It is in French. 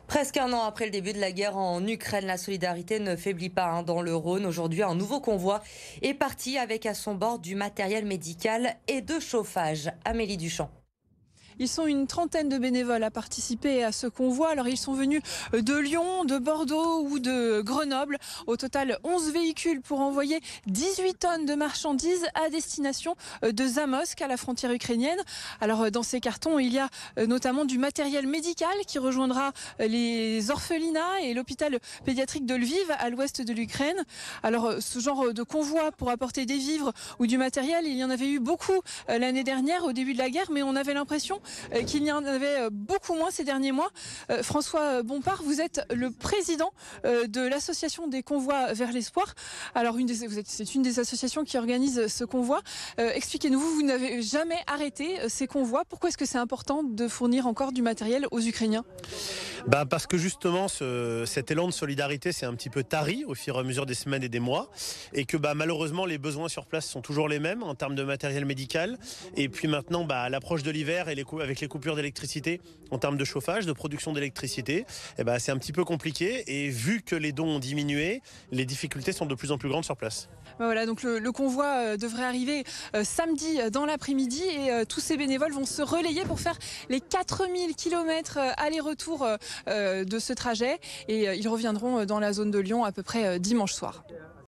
Presque un an après le début de la guerre en Ukraine, la solidarité ne faiblit pas dans le Rhône. Aujourd'hui, un nouveau convoi est parti avec à son bord du matériel médical et de chauffage. Amélie Duchamp. Ils sont une trentaine de bénévoles à participer à ce convoi. Alors ils sont venus de Lyon, de Bordeaux ou de Grenoble. Au total, 11 véhicules pour envoyer 18 tonnes de marchandises à destination de Zamosk, à la frontière ukrainienne. Alors dans ces cartons, il y a notamment du matériel médical qui rejoindra les orphelinats et l'hôpital pédiatrique de Lviv à l'ouest de l'Ukraine. Alors ce genre de convoi pour apporter des vivres ou du matériel, il y en avait eu beaucoup l'année dernière au début de la guerre, mais on avait l'impression qu'il y en avait beaucoup moins ces derniers mois. François Bompard, vous êtes le président de l'association des convois vers l'espoir. Alors c'est une des associations qui organise ce convoi. Expliquez-nous, vous n'avez jamais arrêté ces convois. Pourquoi est-ce que c'est important de fournir encore du matériel aux Ukrainiens ? Parce que justement cet élan de solidarité s'est un petit peu tari au fur et à mesure des semaines et des mois, et que malheureusement les besoins sur place sont toujours les mêmes en termes de matériel médical. Et puis maintenant à l'approche de l'hiver et avec les coupures d'électricité en termes de chauffage, de production d'électricité, c'est un petit peu compliqué, et vu que les dons ont diminué, les difficultés sont de plus en plus grandes sur place. Voilà, donc le convoi devrait arriver samedi dans l'après-midi, et tous ces bénévoles vont se relayer pour faire les 4000 km aller-retour de ce trajet, et ils reviendront dans la zone de Lyon à peu près dimanche soir.